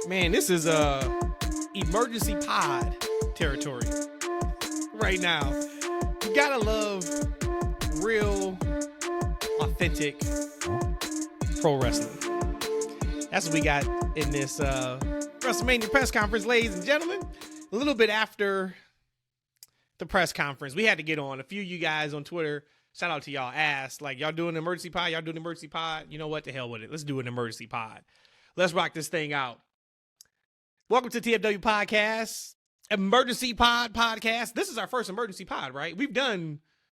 Man, this is emergency pod territory right now. You gotta love real, authentic pro wrestling. That's what we got in this WrestleMania press conference, ladies and gentlemen. A little bit after the press conference, we had to get on. A few of you guys on Twitter, shout out to y'all, asked, like, y'all doing an emergency pod? Y'all doing an emergency pod? You know what? The hell with it. Let's do an emergency pod. Let's rock this thing out. Welcome to TFW Podcast, Emergency Pod Podcast. This is our first emergency pod, right? We've done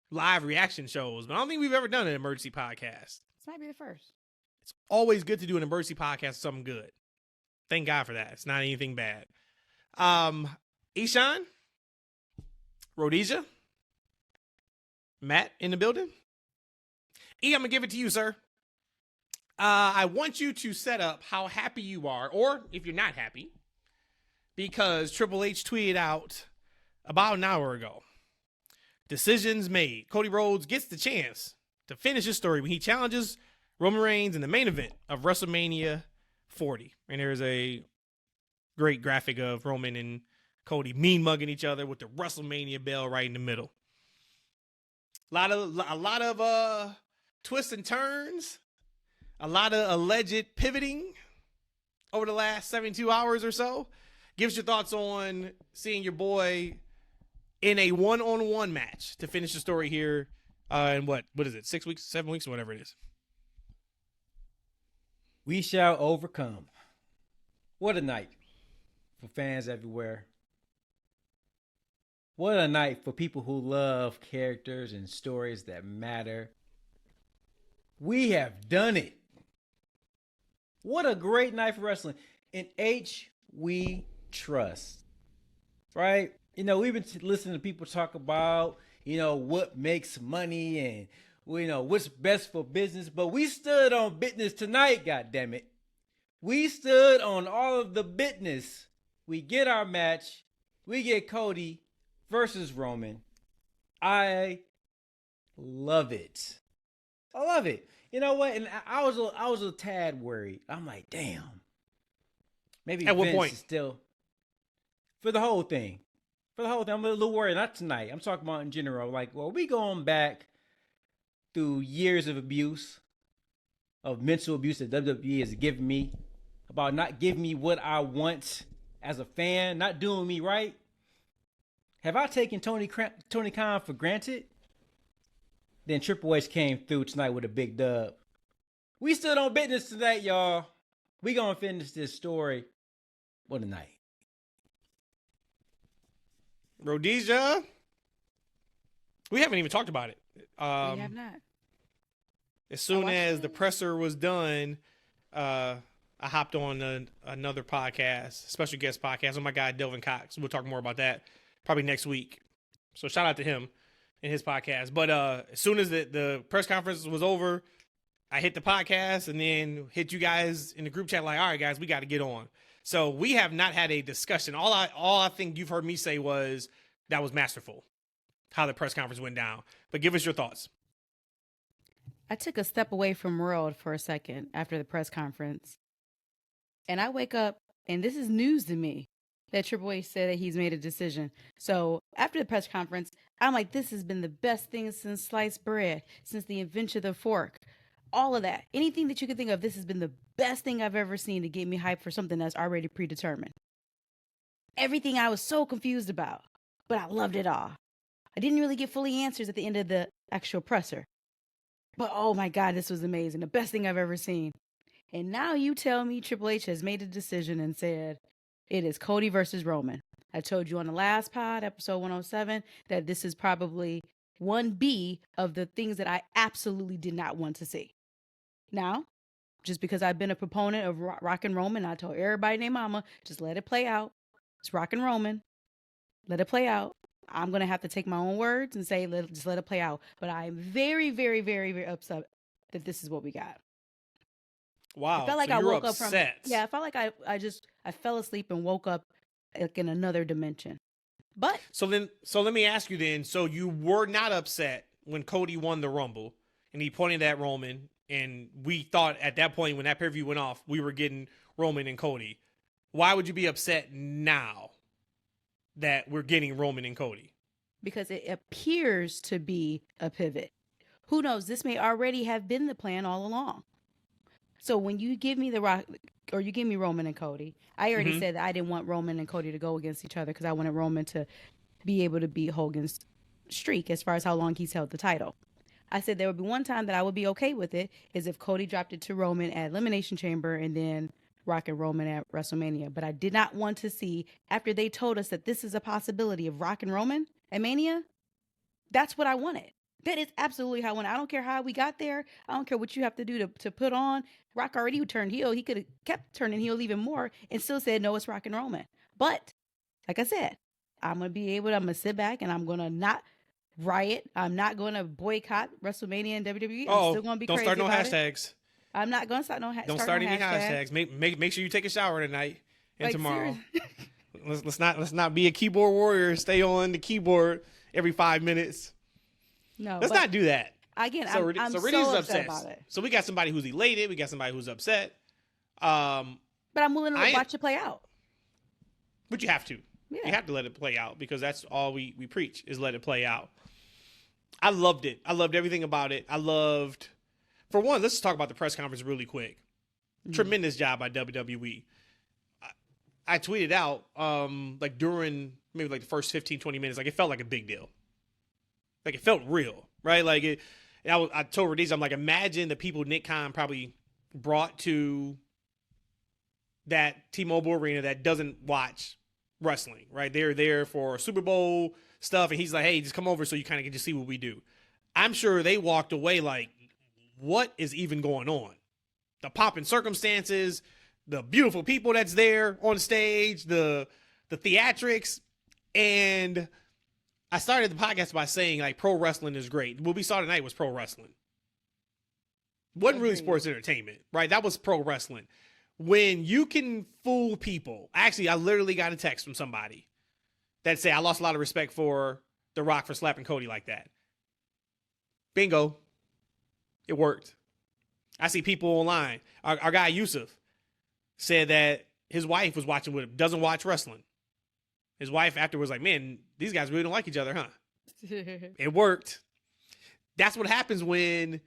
live reaction shows, but I don't think we've ever done an emergency podcast. This might be the first. It's always good to do an emergency podcast, something good. Thank God for that. It's not anything bad. Ishan, Rhodesia, Matt in the building. E, I'm going to give it to you, sir. I want you to set up how happy you are, or if you're not happy, because Triple H tweeted out about an hour ago. Decisions made. Cody Rhodes gets the chance to finish his story when he challenges Roman Reigns in the main event of WrestleMania 40. And there's a great graphic of Roman and Cody mean mugging each other with the WrestleMania bell right in the middle. A lot of twists and turns. A lot of alleged pivoting over the last 72 hours or so. Give us your thoughts on seeing your boy in a one-on-one match to finish the story here in what is it, 6 weeks, 7 weeks, whatever it is. We shall overcome. What a night for fans everywhere. What a night for people who love characters and stories that matter. We have done it. What a great night for wrestling. In H, we trust. Right? You know, we've been listening to people talk about, what makes money and, what's best for business. But we stood on business tonight, goddammit. We stood on all of the business. We get our match. We get Cody versus Roman. I love it. I love it. You know what? And I was a tad worried. I'm like, damn. Maybe at Vince what point? Is still for the whole thing. For the whole thing, I'm a little worried. Not tonight. I'm talking about in general. Like, well, we going back through years of abuse, of mental abuse that WWE has given me, about not giving me what I want as a fan, not doing me right. Have I taken Tony Khan for granted? Then Triple H came through tonight with a big dub. We stood on business tonight, y'all. We gonna finish this story. What a night. Rhodesia, we haven't even talked about it. We have not. As soon as the presser was done, I hopped on another podcast, special guest podcast with my guy Delvin Cox. We'll talk more about that probably next week. So shout out to him and his podcast. But as soon as the press conference was over, I hit the podcast and then hit you guys in the group chat like, all right, guys, we got to get on. So we have not had a discussion. All I think you've heard me say was that was masterful, how the press conference went down. But give us your thoughts. I took a step away from world for a second after the press conference. And I wake up, and this is news to me, that Triple H said that he's made a decision. So after the press conference, I'm like, this has been the best thing since sliced bread, since the invention of the fork. All of that. Anything that you could think of, this has been the best thing I've ever seen to get me hyped for something that's already predetermined. Everything I was so confused about, but I loved it all. I didn't really get fully answers at the end of the actual presser. But oh my God, this was amazing. The best thing I've ever seen. And now you tell me Triple H has made a decision and said, it is Cody versus Roman. I told you on the last pod, episode 107, that this is probably 1B of the things that I absolutely did not want to see. Now, just because I've been a proponent of rockin' Roman, I told everybody named Mama, just let it play out. It's rockin' Roman. Let it play out. I'm going to have to take my own words and say, just let it play out. But I'm very, very, very, very upset that this is what we got. Wow. I felt like so I you're woke upset. up from. Yeah, I felt like I fell asleep and woke up like in another dimension. But so let me ask you then. So you were not upset when Cody won the Rumble and he pointed at Roman, and we thought at that point when that pay-per-view went off, we were getting Roman and Cody. why would you be upset now that we're getting Roman and Cody? Because it appears to be a pivot. Who knows? This may already have been the plan all along. So when you give me The Rock, or you give me Roman and Cody, I already said that I didn't want Roman and Cody to go against each other because I wanted Roman to be able to beat Hogan's streak as far as how long he's held the title. I said there would be one time that I would be okay with it is if Cody dropped it to Roman at Elimination Chamber and then Rock and Roman at WrestleMania. But I did not want to see, after they told us that this is a possibility of Rock and Roman at Mania, that's what I wanted. That is absolutely how I wanted. I don't care how we got there. I don't care what you have to do to put on. Rock already turned heel. He could have kept turning heel even more and still said, no, it's Rock and Roman. But, like I said, I'm going to sit back and I'm going to not riot. I'm not going to boycott WrestleMania and WWE. I'm still going to be crazy don't start no about hashtags. It. I'm not going to start no Don't start any hashtags. Make sure you take a shower tonight and like, tomorrow. let's not be a keyboard warrior. Stay on the keyboard every 5 minutes. No, let's not do that. Again, I'm so upset about it. So we got somebody who's elated. We got somebody who's upset. But I'm willing to watch it play out. But you have to. Yeah. You have to let it play out because that's all we preach is let it play out. I loved it. I loved everything about it. For one, let's talk about the press conference really quick. Tremendous job by WWE. I tweeted out like during maybe like the first 15, 20 minutes, like it felt like a big deal. Like it felt real, right? Like I told Radiz, I'm like, imagine the people Nick Khan probably brought to that T-Mobile Arena that doesn't watch wrestling, right? They're there for Super Bowl stuff, and he's like, hey, just come over so you kind of get to see what we do. I'm sure they walked away like, what is even going on? The pomp and circumstances, the beautiful people that's there on stage, the theatrics, and I started the podcast by saying like pro wrestling is great. What we saw tonight was pro wrestling. Wasn't really sports entertainment, right? That was pro wrestling. When you can fool people. Actually, I literally got a text from somebody that said I lost a lot of respect for The Rock for slapping Cody like that. Bingo. It worked. I see people online. Our guy Yusuf said that his wife was watching with him, doesn't watch wrestling. His wife afterwards was like, man, these guys really don't like each other, huh? It worked. That's what happens when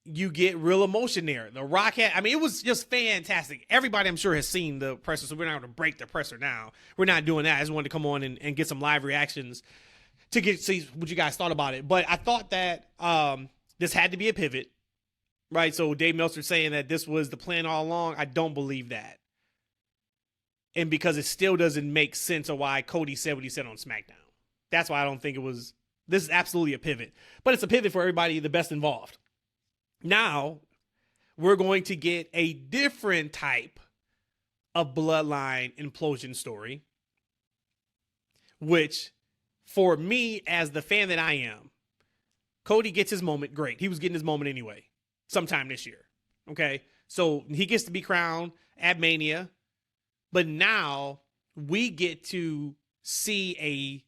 you get real emotion there. The Rock it was just fantastic. Everybody I'm sure has seen the presser, so we're not going to break the presser now. We're not doing that. I just wanted to come on and get some live reactions to see what you guys thought about it. But I thought that this had to be a pivot, right? So Dave Meltzer saying that this was the plan all along, I don't believe that. And because it still doesn't make sense of why Cody said what he said on SmackDown. That's why I don't think this is absolutely a pivot. But it's a pivot for everybody, the best involved. Now, we're going to get a different type of bloodline implosion story, which, for me, as the fan that I am, Cody gets his moment, great. He was getting his moment anyway, sometime this year, okay? So he gets to be crowned at Mania, but now we get to see a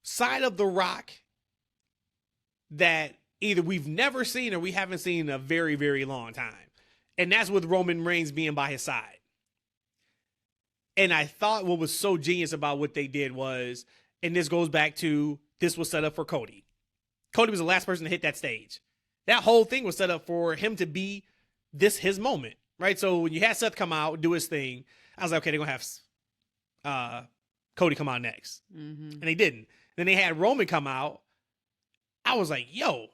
side of The Rock that either we've never seen or we haven't seen in a very, very long time. And that's with Roman Reigns being by his side. And I thought what was so genius about what they did was, and this goes back to, this was set up for Cody. Cody was the last person to hit that stage. That whole thing was set up for him to be his moment, right? So when you had Seth come out, do his thing, I was like, okay, they're going to have Cody come out next. Mm-hmm. And they didn't. Then they had Roman come out. I was like, yo,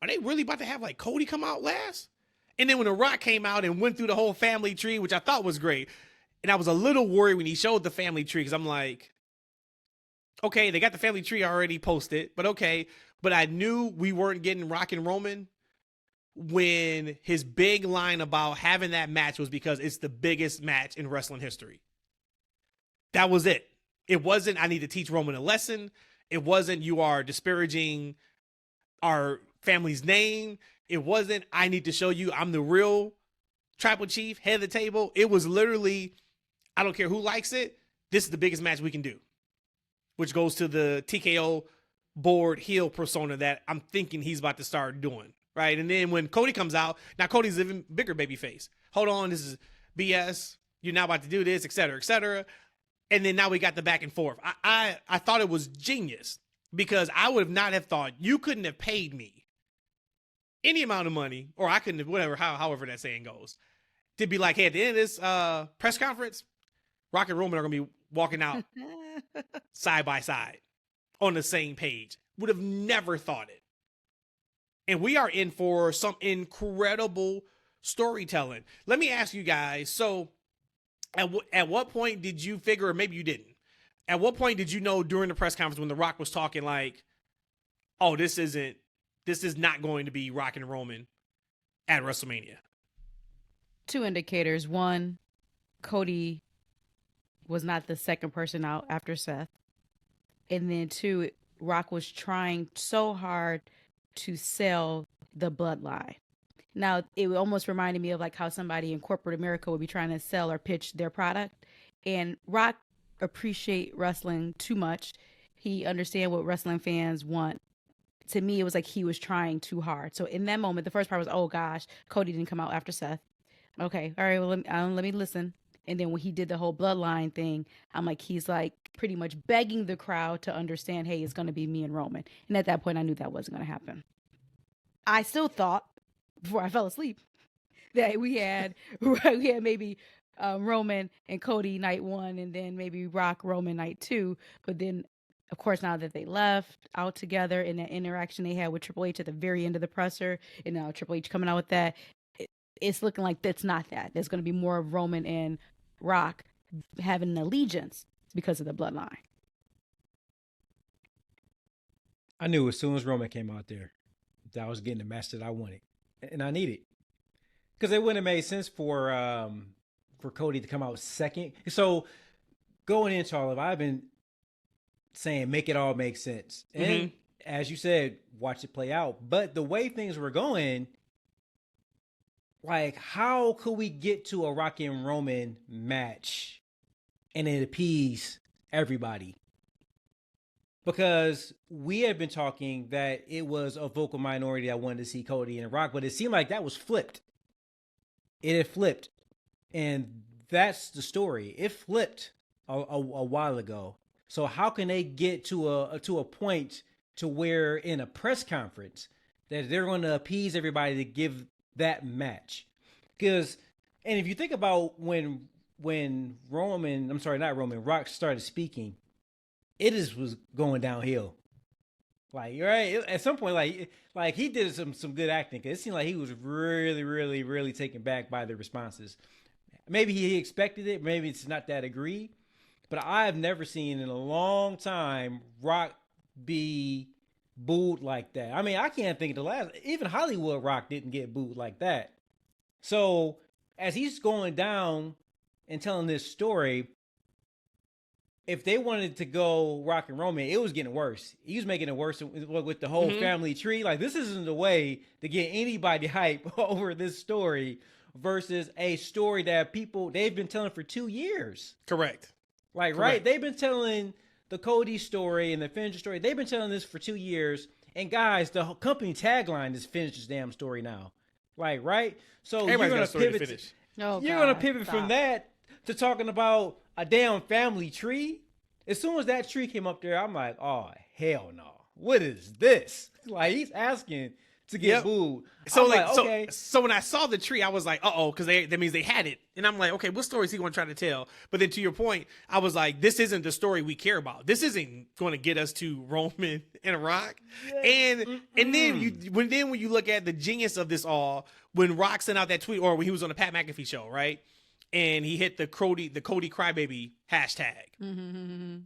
are they really about to have like Cody come out last? And then when The Rock came out and went through the whole family tree, which I thought was great, and I was a little worried when he showed the family tree because I'm like, okay, they got the family tree already posted, but okay. But I knew we weren't getting Rock and Roman when his big line about having that match was because it's the biggest match in wrestling history. That was it. It wasn't, I need to teach Roman a lesson. It wasn't, you are disparaging our family's name. It wasn't, I need to show you I'm the real tribal chief, head of the table. It was literally, I don't care who likes it. This is the biggest match we can do, which goes to the TKO board heel persona that I'm thinking he's about to start doing. Right. And then when Cody comes out, now Cody's an even bigger baby face. Hold on. This is BS. You're now about to do this, et cetera, et cetera. And then now we got the back and forth. I thought it was genius because I would have not have thought you couldn't have paid me any amount of money, or I couldn't have, whatever, however that saying goes, to be like, hey, at the end of this press conference, Rock and Roman are going to be walking out side by side on the same page. Would have never thought it. And we are in for some incredible storytelling. Let me ask you guys. So at what point did you figure, or maybe you didn't, at what point did you know during the press conference when The Rock was talking like, oh, this is not going to be Rock and Roman at WrestleMania? Two indicators. One, Cody was not the second person out after Seth. And then two, Rock was trying so hard to sell the bloodline. Now, it almost reminded me of like how somebody in corporate America would be trying to sell or pitch their product. And Rock appreciate wrestling too much. He understand what wrestling fans want. To me, it was like he was trying too hard. So in that moment, the first part was, oh gosh, Cody didn't come out after Seth. Okay, all right, well, let me listen. And then when he did the whole bloodline thing, I'm like, he's like pretty much begging the crowd to understand, hey, it's going to be me and Roman. And at that point, I knew that wasn't going to happen. I still thought, before I fell asleep, that we had maybe Roman and Cody night 1, and then maybe Rock Roman night 2. But then, of course, now that they left out together in that interaction they had with Triple H at the very end of the presser, and now Triple H coming out with that, it's looking like that's not that. There's going to be more of Roman and Rock having an allegiance because of the bloodline. I knew as soon as Roman came out there that I was getting the match that I wanted and I needed, because it wouldn't have made sense for Cody to come out second. So going into all of it, I've been saying make it all make sense, and as you said, watch it play out. But the way things were going, like, how could we get to a Rock and Roman match and it appease everybody? Because we had been talking that it was a vocal minority that wanted to see Cody and Rock, but it seemed like that was flipped. It had flipped. And that's the story. It flipped a while ago. So how can they get to a point to where in a press conference that they're going to appease everybody to give that match? Because, and if you think about when Rock started speaking, it just was going downhill. Like, right, at some point, like he did some good acting, because it seemed like he was really, really, really taken back by the responses. Maybe he expected it, maybe it's not that agreed, but I have never seen in a long time Rock be booed like that. I mean, I can't think of the last, even Hollywood Rock didn't get booed like that. So as he's going down and telling this story, if they wanted to go Rock and Roman, it was getting worse. He was making it worse with the whole family tree. Like, this isn't the way to get anybody hype over this story versus a story that they've been telling for 2 years. Correct. Like, correct. Right? They've been telling the Cody story and the Finisher story. They've been telling this for 2 years. And guys, the company tagline is finish this damn story now. Like, right? So everybody's you're going to pivot. You're going to pivot from that to talking about a damn family tree. As soon as that tree came up there, I'm like, oh, hell no. What is this? Like, he's asking to get booed. So like, okay. So when I saw the tree, I was like, uh-oh, because that means they had it. And I'm like, okay, what story is he going to try to tell? But then to your point, I was like, this isn't the story we care about. This isn't going to get us to Roman and Rock. And then when you look at the genius of this all, when Rock sent out that tweet, or when he was on the Pat McAfee show, right? And he hit the Cody Crybaby hashtag.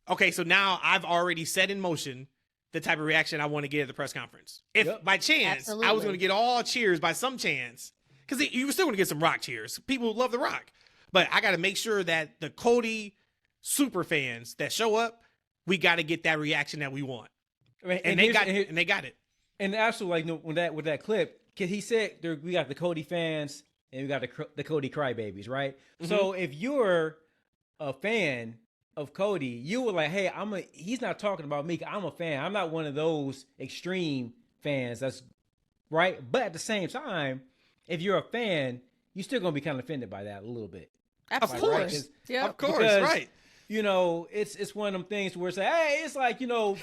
Okay, so now I've already set in motion the type of reaction I want to get at the press conference. If by chance I was going to get all cheers by some chance, because you were still going to get some Rock cheers. People love the Rock. But I got to make sure that the Cody super fans that show up, we got to get that reaction that we want. And they got it. And absolutely, like with that clip, because he said we got the Cody fans and we got the Cody crybabies, right? So if you're a fan of Cody, you were like, hey, he's not talking about me. I'm a fan. I'm not one of those extreme fans. That's right. But at the same time, if you're a fan, you're still gonna be kind of offended by that a little bit. Of Absolutely. course. Yeah. Of course, Because, right. You know, it's one of them things where it's like, hey, it's like, you know,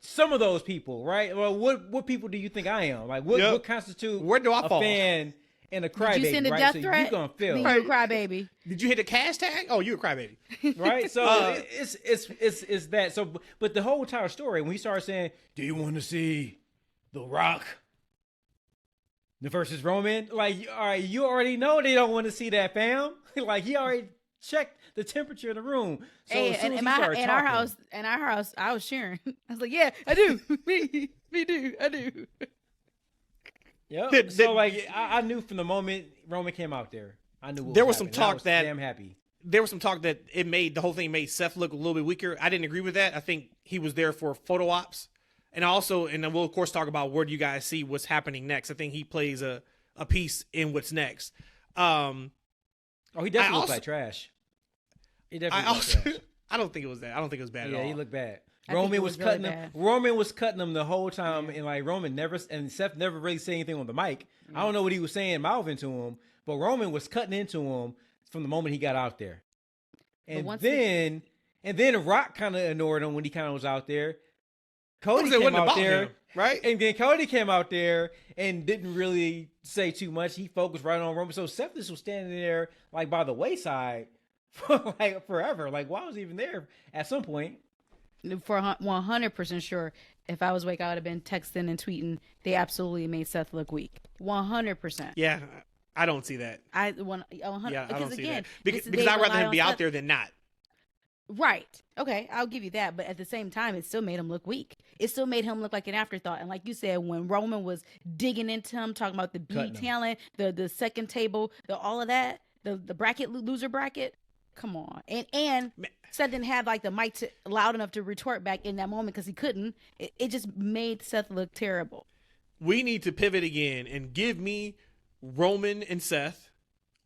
some of those people, right? Well, what people do you think I am? Like, what constitutes Where do I a fall? fan and a Did crybaby, you send a right? death So threat? you're gonna feel, Then you a crybaby. Did you hit a cash tag? Oh, you a crybaby. right? So it's that. So, but the whole entire story, when he started saying, "Do you want to see The Rock versus Roman?" Like, all right, you already know they don't want to see that, fam. Like, he already checked the temperature in the room. So Hey, as soon as in he started our talking, house, I was cheering. I was like, "Yeah, I do. me do. I do." yep. So like, I knew from the moment Roman came out there, I knew what There was was some happening. I talk was that- damn happy. There was some talk that the whole thing made Seth look a little bit weaker. I didn't agree with that. I think he was there for photo ops. And then we'll of course talk about where do you guys see what's happening next. I think he plays a piece in what's next. Oh, he definitely looked also- like trash. He I definitely looked also like trash. I don't think it was that. I don't think it was bad at Yeah, all. he looked bad. I think Roman it was was really cutting him. bad. Roman was cutting him the whole time, and like Roman never and Seth never really said anything on the mic. I don't know what he was saying, mouthing to him, but Roman was cutting into him from the moment he got out there. And once then Rock kind of ignored him when he kind of was out there. Cody It came wasn't out about there, him, right? and then Cody came out there and didn't really say too much. He focused right on Roman. So Seth just was standing there like by the wayside for like forever. Like, why was he even there at some point? For 100% sure, if I was awake, I would have been texting and tweeting. They absolutely made Seth look weak. 100%. Yeah, I don't see that. I 100. Yeah, I because don't see again, that. this- Because they I'd rather rely him on be out Seth. there than not. Right. Okay, I'll give you that. But at the same time, it still made him look weak. It still made him look like an afterthought. And like you said, when Roman was digging into him, talking about the B Cutting him. talent, the second table, all of that, the bracket loser bracket. Come on. And Seth didn't have like the mic loud enough to retort back in that moment because he couldn't. It just made Seth look terrible. We need to pivot again and give me Roman and Seth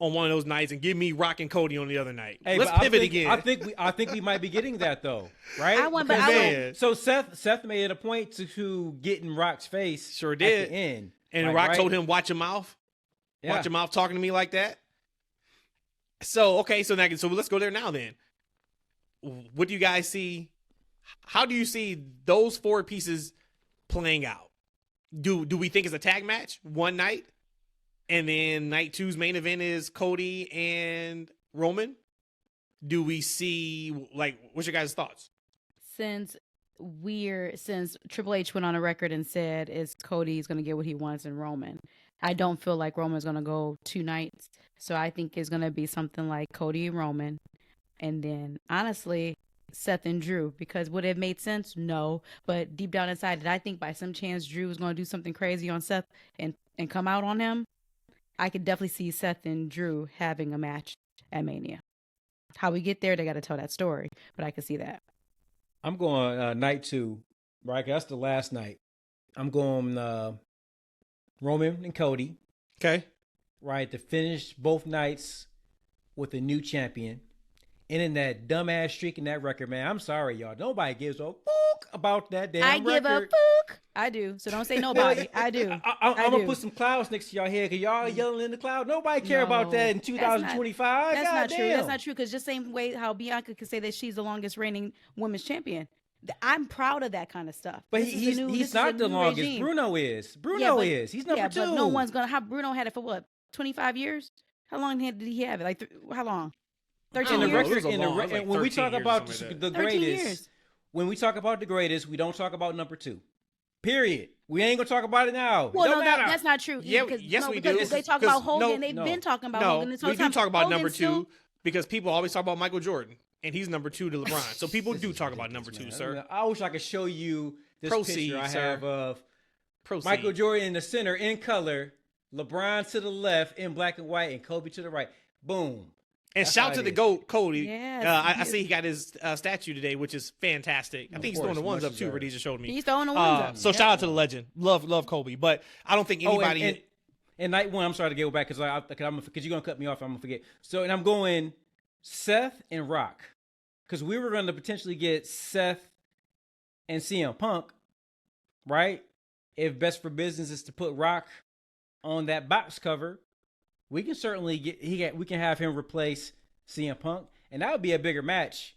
on one of those nights and give me Rock and Cody on the other night. Hey, Let's but pivot again. I think we might be getting that though, right? I want- but Because I want- then- so Seth made it a point to get in Rock's face. Sure at did. the end, And Like, Rock right? told him, watch your mouth. Yeah. Watch your mouth talking to me like that. So, okay, so let's go there now then. What do you guys see? How do you see those four pieces playing out? Do we think it's a tag match one night? And then night two's main event is Cody and Roman? Do we see, like, what's your guys' thoughts? Since Triple H went on a record and said is Cody's going to get what he wants in Roman, I don't feel like Roman's going to go 2 nights. So I think it's going to be something like Cody and Roman. And then, honestly, Seth and Drew. Because would it have made sense? No. But deep down inside, did I think by some chance Drew was going to do something crazy on Seth and come out on him? I could definitely see Seth and Drew having a match at Mania. How we get there, they got to tell that story. But I could see that. I'm going night 2, right? 'Cause that's the last night. I'm going Roman and Cody, Okay. right, to finish both nights with a new champion. And in that dumbass streak in that record, man, I'm sorry, y'all. Nobody gives a fuck about that damn I record. give a fuck. I do. So don't say nobody. I do. I'm going to do. put some clouds next to y'all head because y'all yelling in the cloud. Nobody care about that in No, 2025. That's not true. Goddamn. That's not true. Because just same way how Bianca could say that she's the longest reigning women's champion. I'm proud of that kind of stuff. But This is a he's new- this is not a the new longest. regime. Bruno is. Yeah, Bruno but- is. He's number yeah, 2. but no one's gonna. How Bruno had it for what? 25 years? How long did he have it? Like how long? 13 in the I don't know. years. It was record, a in the long- it was like when we 13 talk years or about something like the 13 greatest, years. when we talk about the greatest, we don't talk about number 2. Period. We ain't gonna talk about it now. Well, It don't no, matter. that's not true. Yeah, because, yes, no, we because do. they talk Because- about Hogan. no, They've no. been talking about No, Hogan this whole we do time. talk about Hogan's number 2 still- because people always talk about Michael Jordan, and he's number 2 to LeBron. So people do talk about number 2, Man, sir. I wish I could show you this Proceed, picture I sir. have of Proceed. Michael Jordan in the center in color, LeBron to the left in black and white, and Kobe to the right. Boom. And That's shout how to it the is. GOAT, Cody. Yes, I he see he got his statue today, which is fantastic. I think he's course, throwing the ones much up too. deserved. Rhodesia showed me. He's throwing the ones up. So Yep. shout out to the legend. Love Kobe, but I don't think anybody. And night 1, I'm sorry to go back because you're gonna cut me off. I'm gonna forget. So, and I'm going Seth and Rock because we were gonna potentially get Seth and CM Punk, right? If best for business is to put Rock on that box cover, we can certainly we can have him replace CM Punk, and that would be a bigger match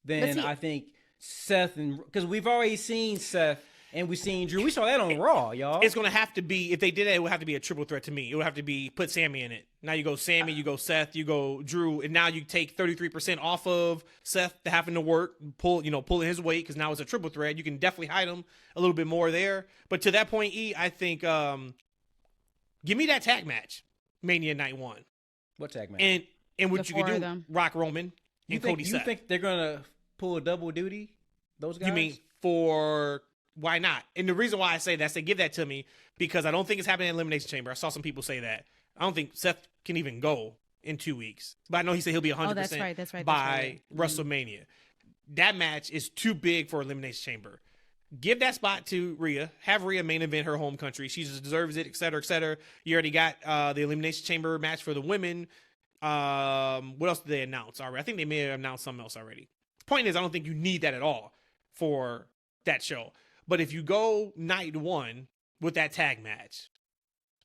than I think Seth, and because we've already seen Seth and we've seen Drew. We saw that on Raw, y'all. It's going to have to be, if they did it would have to be a triple threat to me. It would have to be put Sammy in it. Now you go Sammy, you go Seth, you go Drew, and now you take 33% off of Seth having to work, pulling his weight, because now it's a triple threat. You can definitely hide him a little bit more there. But to that point, I think give me that tag match, Mania Night 1. What tag match? And what you can do, Rock Roman and Cody Seth. You think they're going to pull a double duty, those guys? You mean why not? And the reason why I say that, say give that to me, because I don't think it's happening in Elimination Chamber. I saw some people say that. I don't think Seth can even go in 2 weeks. But I know he said he'll be 100% that's right. by WrestleMania. That match is too big for Elimination Chamber. Give that spot to Rhea. Have Rhea main event her home country. She just deserves it, et cetera, et cetera. You already got the Elimination Chamber match for the women. What else did they announce already? I think they may have announced something else already. Point is, I don't think you need that at all for that show. But if you go night 1 with that tag match,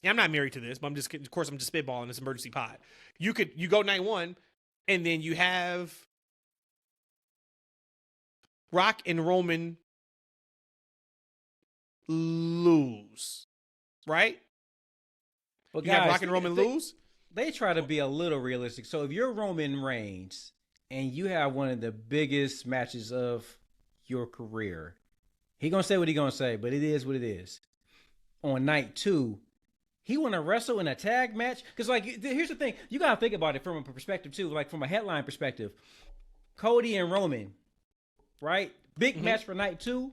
I'm not married to this, but I'm just spitballing this emergency pod. You go night 1, and then you have Rock and Roman lose, right? Well, you have Rock and Roman lose. They try to be a little realistic. So if you're Roman Reigns and you have one of the biggest matches of your career, he gonna say what he gonna say, but it is what it is. On night 2, he want to wrestle in a tag match? Because, like, here's the thing. You got to think about it from a perspective, too. Like, from a headline perspective. Cody and Roman, right? Big match for night 2.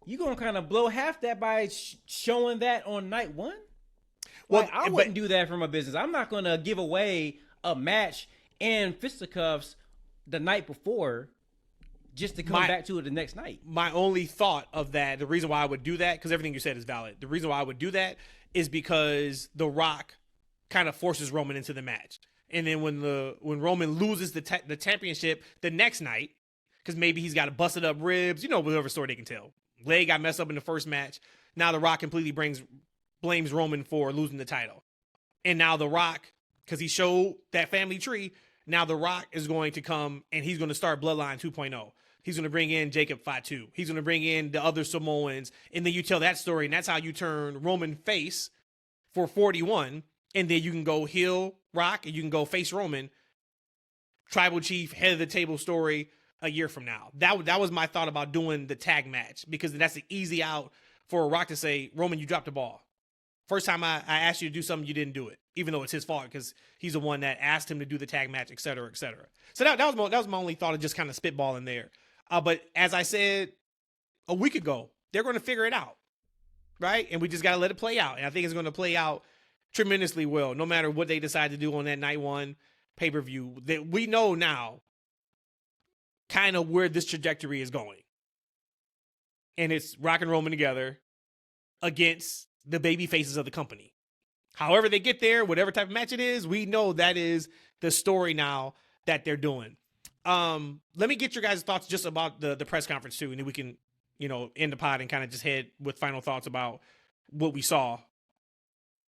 You going to kind of blow half that by showing that on night 1? Well, like, I wouldn't do that from a business. I'm not going to give away a match and fisticuffs the night before just to come back to it the next night. My only thought of that, the reason why I would do that, because everything you said is valid. The reason why I would do that is because The Rock kind of forces Roman into the match. And then when Roman loses the championship the next night, because maybe he's got busted up ribs, whatever story they can tell. Leg got messed up in the first match. Now The Rock completely blames Roman for losing the title. And now The Rock, because he showed that family tree, now The Rock is going to come and he's going to start Bloodline 2.0. He's going to bring in Jacob Fatu. He's going to bring in the other Samoans. And then you tell that story, and that's how you turn Roman face for 41. And then you can go heel Rock, and you can go face Roman. Tribal Chief, head of the table story a year from now. That was my thought about doing the tag match, because that's the easy out for Rock to say, Roman, you dropped the ball. First time I asked you to do something, you didn't do it, even though it's his fault because he's the one that asked him to do the tag match, et cetera, et cetera. So that was my only thought of just kind of spitballing there. But as I said a week ago, they're going to figure it out, right? And we just got to let it play out. And I think it's going to play out tremendously well, no matter what they decide to do on that night 1 pay-per-view. That we know now kind of where this trajectory is going. And it's Rock and Roman together against the baby faces of the company. However they get there, whatever type of match it is, we know that is the story now that they're doing. Let me get your guys' thoughts just about the press conference too, and then we can, end the pod and kind of just head with final thoughts about what we saw.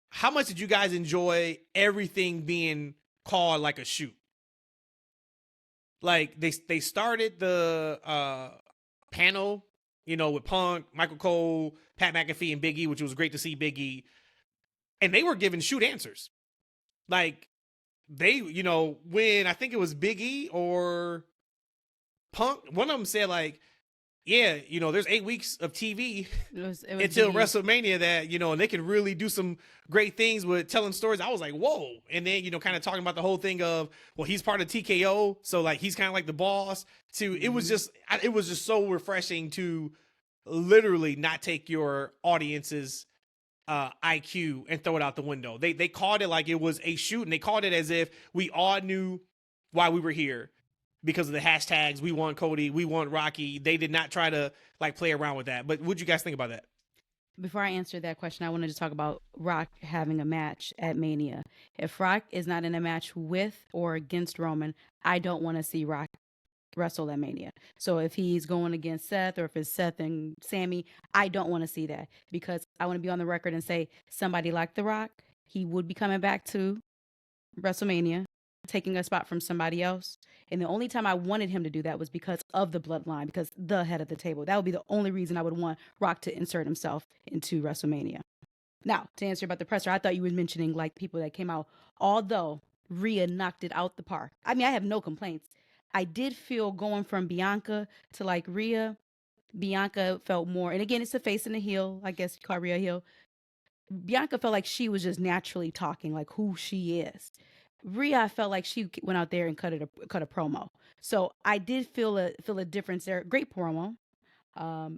How much did you guys enjoy everything being called like a shoot? Like they started the panel, with Punk, Michael Cole, Pat McAfee, and Big E, which was great to see Big E, and they were giving shoot answers. Like, they, when I think it was Big E or Punk, one of them said, like, yeah, there's 8 weeks of TV It was until Big E. WrestleMania that, and they can really do some great things with telling stories. I was like, whoa. And then, kind of talking about the whole thing of, well, he's part of TKO. So, like, he's kind of like the boss too. It was just so refreshing to literally not take your audience's IQ and throw it out the window. They called it like it was a shoot, and they called it as if we all knew why we were here because of the hashtags. We want Cody, we want Rocky. They did not try to like play around with that. But what'd you guys think about that? Before I answer that question, I wanted to talk about Rock having a match at Mania. If Rock is not in a match with or against Roman, I don't want to see Rock wrestle at Mania. So if he's going against Seth, or if it's Seth and Sammy, I don't want to see that, because I want to be on the record and say somebody like The Rock, he would be coming back to WrestleMania, taking a spot from somebody else. And the only time I wanted him to do that was because of the bloodline, because the head of the table. That would be the only reason I would want Rock to insert himself into WrestleMania. Now, to answer about the presser, I thought you were mentioning like people that came out, although Rhea knocked it out the park. I mean, I have no complaints. I did feel going from Bianca to like Rhea. Bianca felt more, and again, it's the face and the heel. I guess you call Rhea heel. Bianca felt like she was just naturally talking, like who she is. Rhea, I felt like she went out there and cut a promo. So I did feel a difference there. Great promo.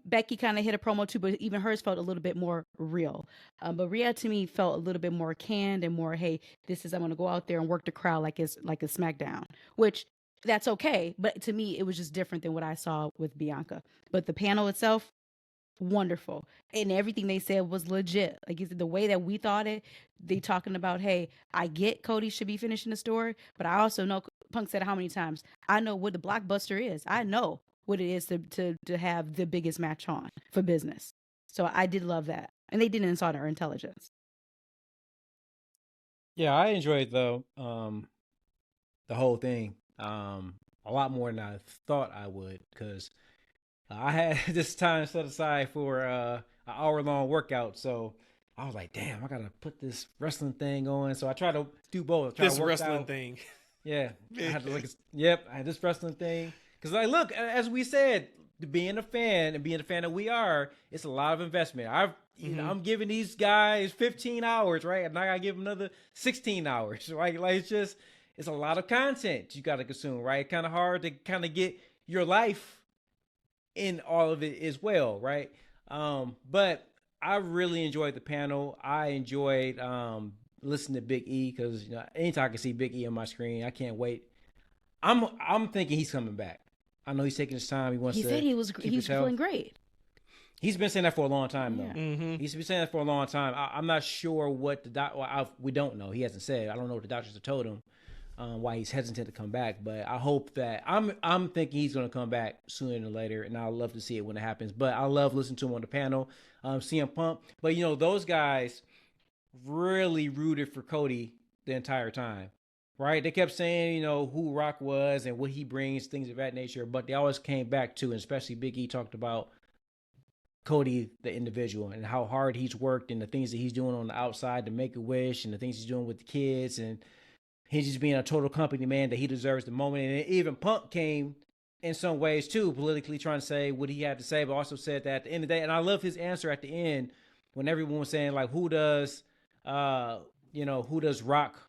Becky kind of hit a promo too, but even hers felt a little bit more real. But Rhea to me felt a little bit more canned and more, hey, this is I'm gonna go out there and work the crowd like it's like a SmackDown, which that's okay. But to me, it was just different than what I saw with Bianca. But the panel itself, wonderful, and everything they said was legit. Like you said, the way that we thought it, they talking about, hey, I get Cody should be finishing the story, but I also know Punk said how many times, I know what the blockbuster is. I know what it is to have the biggest match on for business. So I did love that, and they didn't insult her intelligence. Yeah, I enjoyed the whole thing a lot more than I thought I would, because I had this time set aside for an hour-long workout, so I was like, damn, I gotta put this wrestling thing on. So I try to do both. This wrestling thing. Yeah, I had to look. Yep, I had this wrestling thing. Because, like, look, as we said, being a fan and being the fan that we are, it's a lot of investment. I'm giving these guys 15 hours, right? And I got to give them another 16 hours, right? Like, it's a lot of content you got to consume, right? Kind of hard to kind of get your life in all of it as well, right? But I really enjoyed the panel. I enjoyed listening to Big E, because anytime I can see Big E on my screen, I can't wait. I'm thinking he's coming back. I know he's taking his time. He said he was feeling great. He's been saying that for a long time, though. Yeah. Mm-hmm. He's been saying that for a long time. I'm not sure what the doctor. We don't know. He hasn't said. I don't know what the doctors have told him why he's hesitant to come back. But I hope that I'm thinking he's going to come back sooner than later, and I'll love to see it when it happens. But I love listening to him on the panel, CM Punk. But those guys really rooted for Cody the entire time. Right? They kept saying, who Rock was and what he brings, things of that nature, but they always came back to, and especially Big E talked about Cody, the individual, and how hard he's worked and the things that he's doing on the outside to make a wish and the things he's doing with the kids, and he's just being a total company man that he deserves the moment. And even Punk came in some ways too, politically trying to say what he had to say, but also said that at the end of the day, and I love his answer at the end when everyone was saying, like, who does Rock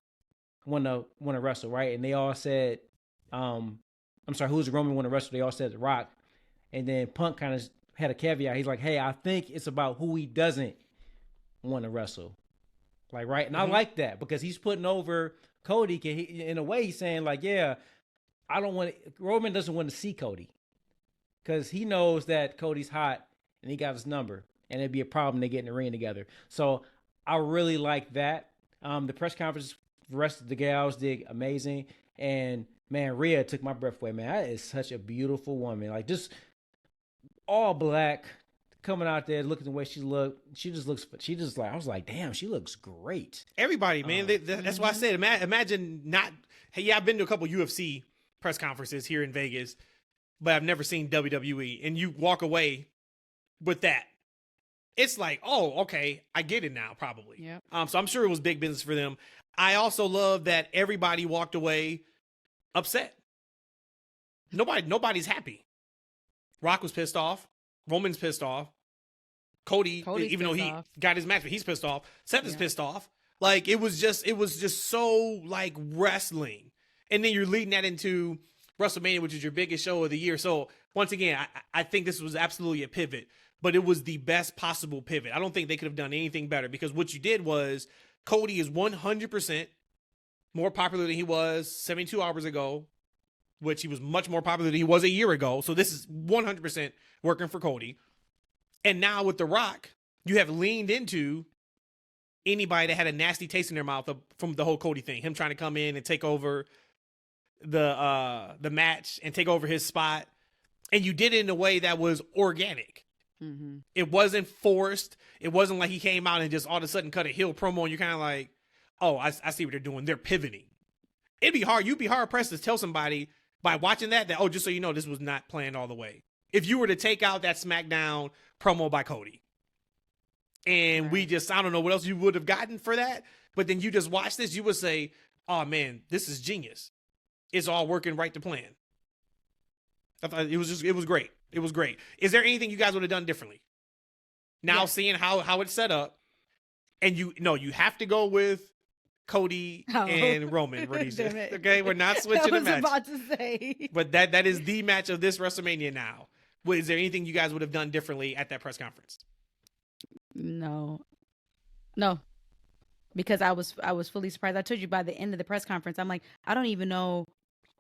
want to wrestle, right? And they all said, who's Roman want to wrestle? They all said The Rock. And then Punk kind of had a caveat. He's like, hey, I think it's about who he doesn't want to wrestle. Like, right? And I like that, because he's putting over Cody. In a way, he's saying, like, yeah, Roman doesn't want to see Cody, because he knows that Cody's hot and he got his number, and it'd be a problem to get in the ring together. So I really like that. The press conference, the rest of the gals did amazing. And man, Rhea took my breath away, man. That is such a beautiful woman. Like, just all black, coming out there, looking the way she looked. I was like, damn, she looks great. Everybody, man. That's why I said, imagine not, hey, yeah, I've been to a couple UFC press conferences here in Vegas, but I've never seen WWE. And you walk away with that. It's like, oh, okay, I get it now, probably. Yeah. So I'm sure it was big business for them. I also love that everybody walked away upset. Nobody's happy. Rock was pissed off. Roman's pissed off. Cody's even though he got his match, but he's pissed off. Seth is pissed off. Like, it was just so like wrestling. And then you're leading that into WrestleMania, which is your biggest show of the year. So once again, I think this was absolutely a pivot, but it was the best possible pivot. I don't think they could have done anything better, because what you did was Cody is 100% more popular than he was 72 hours ago, which he was much more popular than he was a year ago. So this is 100% working for Cody. And now with The Rock, you have leaned into anybody that had a nasty taste in their mouth from the whole Cody thing, him trying to come in and take over the match and take over his spot. And you did it in a way that was organic. Mm-hmm. It wasn't forced. It wasn't like he came out and just all of a sudden cut a heel promo and you're kind of like, oh, I see what they're doing. They're pivoting. It'd be hard. You'd be hard pressed to tell somebody by watching that, oh, just so you know, this was not planned all the way. If you were to take out that SmackDown promo by Cody, and we just, I don't know what else you would have gotten for that, but then you just watch this, you would say, oh man, this is genius. It's all working right to plan. I thought it was great. It was great. Is there anything you guys would have done differently? Now seeing how it's set up, and you have to go with Cody and Roman. Okay, we're not switching the match. I was about to say. But that is the match of this WrestleMania now. Is there anything you guys would have done differently at that press conference? No, because I was fully surprised. I told you by the end of the press conference, I'm like, I don't even know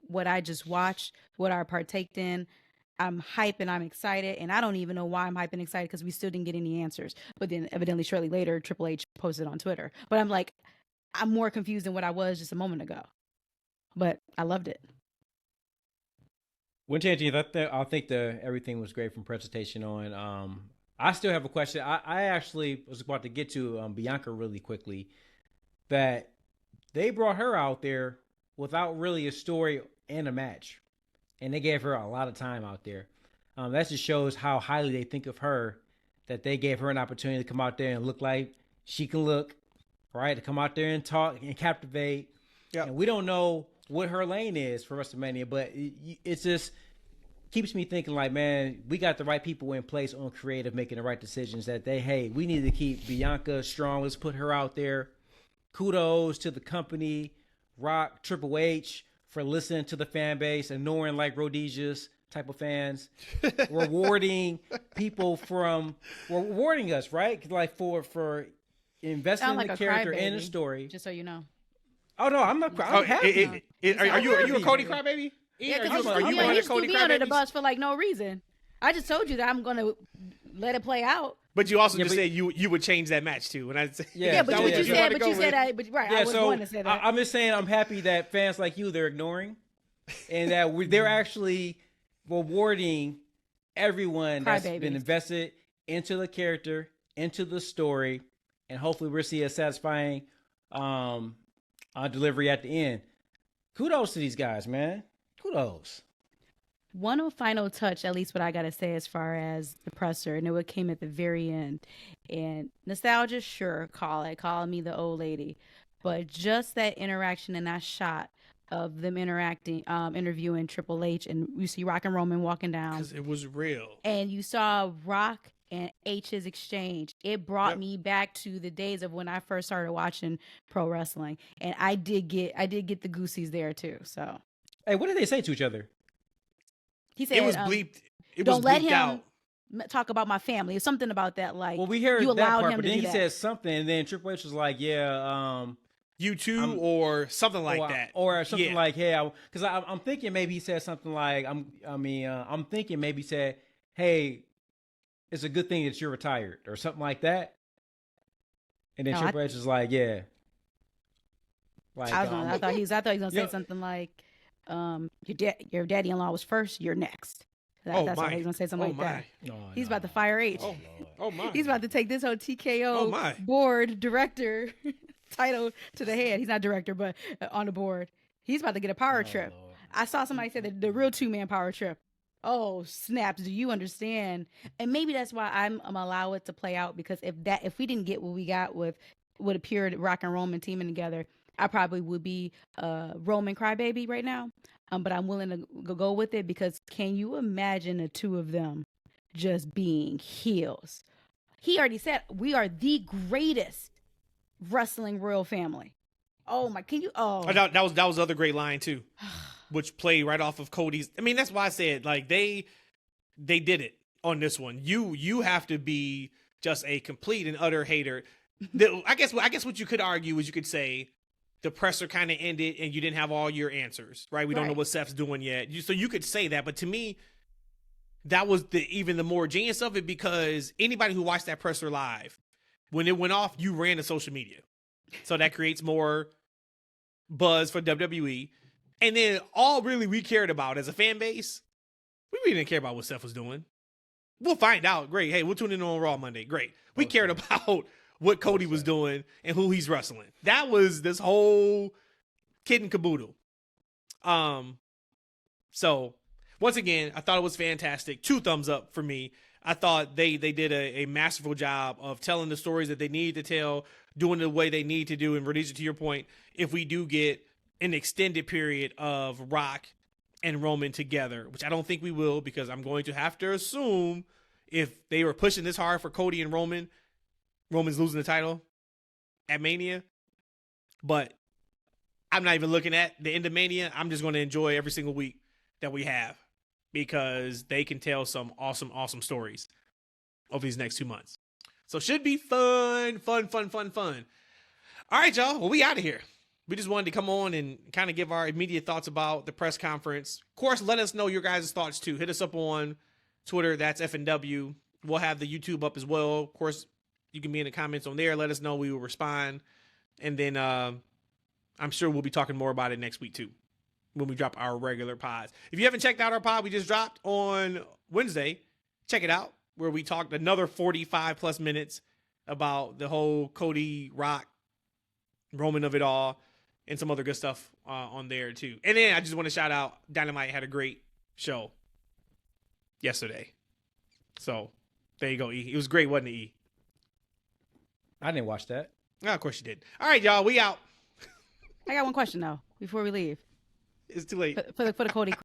what I just watched, what I partaked in. I'm hype and I'm excited, and I don't even know why I'm hype and excited because we still didn't get any answers. But then evidently shortly later, Triple H posted on Twitter. But I'm like, I'm more confused than what I was just a moment ago. But I loved it. When changing, I think everything was great from presentation on. I still have a question. I actually was about to get to Bianca really quickly. That they brought her out there without really a story and a match. And they gave her a lot of time out there. That just shows how highly they think of her, that they gave her an opportunity to come out there and look like she can look, right? To come out there and talk and captivate. Yep. And we don't know what her lane is for WrestleMania, but it's just keeps me thinking like, man, we got the right people in place on creative, making the right decisions that we need to keep Bianca strong. Let's put her out there. Kudos to the company, Rock, Triple H, for listening to the fan base, ignoring like Rhodesia's type of fans, rewarding us, right? Like for investing in the character and the story. Just so you know. Oh no, I'm not. I'm happy. Are you a Cody crybaby? Yeah, because you threw me under the bus for like no reason. I just told you that I'm gonna let it play out. But you also just said you would change that match too, and I said but you said I was going to say that. I'm just saying I'm happy that fans like you they're ignoring, and that they're actually rewarding everyone that's been invested into the character, into the story, and hopefully we'll see a satisfying delivery at the end. Kudos to these guys, man. Kudos. One final touch, at least what I got to say as far as the presser, and it came at the very end. And nostalgia, sure, call me the old lady. But just that interaction and that shot of them interviewing Triple H, and you see Rock and Roman walking down. Because it was real. And you saw Rock and H's exchange. It brought me back to the days of when I first started watching pro wrestling. And I did get the goosies there too, so. Hey, what did they say to each other? He said it was bleeped. It don't was let bleeped him out. talk about my family. It's something about that. Like, well, we heard you that allowed part, him but to then do he that. said something, and then Triple H was like, you too, or something like that, or something like, hey, because I'm thinking maybe he said something like, I'm thinking maybe he said, hey, it's a good thing that you're retired, or something like that. And then Triple H was like, yeah. Like, I thought he was gonna say something like, your daddy-in-law was first, you're next. That's what he's gonna say, something like that. He's about to fire H. Oh my! He's about to take this whole TKO board director title to the head. He's not director, but on the board. He's about to get a power trip. Lord. I saw somebody say that the real 2-man power trip. Oh snaps! Do you understand? And maybe that's why I'm allow it to play out, because if we didn't get what we got with what appeared Rock and Roman teaming together, I probably would be Roman crybaby right now. But I'm willing to go with it, because can you imagine the two of them just being heels? He already said we are the greatest wrestling royal family. Oh my! Can you? Oh, that was the other great line too, which played right off of Cody's. I mean, that's why I said like they did it on this one. You have to be just a complete and utter hater. I guess what you could argue is you could say the presser kind of ended and you didn't have all your answers, right? We don't know what Seth's doing yet. So you could say that, but to me, that was even the more genius of it, because anybody who watched that presser live, when it went off, you ran to social media. So that creates more buzz for WWE. And then all really we cared about as a fan base, we really didn't care about what Seth was doing. We'll find out. Great. Hey, we'll tune in on Raw Monday. Great. We cared about what Cody was doing and who he's wrestling. That was this whole kid and caboodle. So once again, I thought it was fantastic. 2 thumbs up for me. I thought they did a masterful job of telling the stories that they need to tell, doing the way they need to do. And Rhodesia, to your point, if we do get an extended period of Rock and Roman together, which I don't think we will, because I'm going to have to assume if they were pushing this hard for Cody and Roman, Roman's losing the title at Mania. But I'm not even looking at the end of Mania. I'm just going to enjoy every single week that we have, because they can tell some awesome stories over these next 2 months. So should be fun. All right, y'all. Well, we out of here. We just wanted to come on and kind of give our immediate thoughts about the press conference. Of course, let us know your guys' thoughts too. Hit us up on Twitter. That's FNW. We'll have the YouTube up as well. Of course, you can be in the comments on there. Let us know. We will respond. And then I'm sure we'll be talking more about it next week too, when we drop our regular pods. If you haven't checked out our pod we just dropped on Wednesday, check it out, where we talked another 45 plus minutes about the whole Cody, Rock, Roman of it all, and some other good stuff on there too. And then I just want to shout out, Dynamite had a great show yesterday. So there you go, E. It was great, wasn't it, E? I didn't watch that. Oh, of course you did. All right, y'all, we out. I got one question though before we leave. It's too late. For the Cody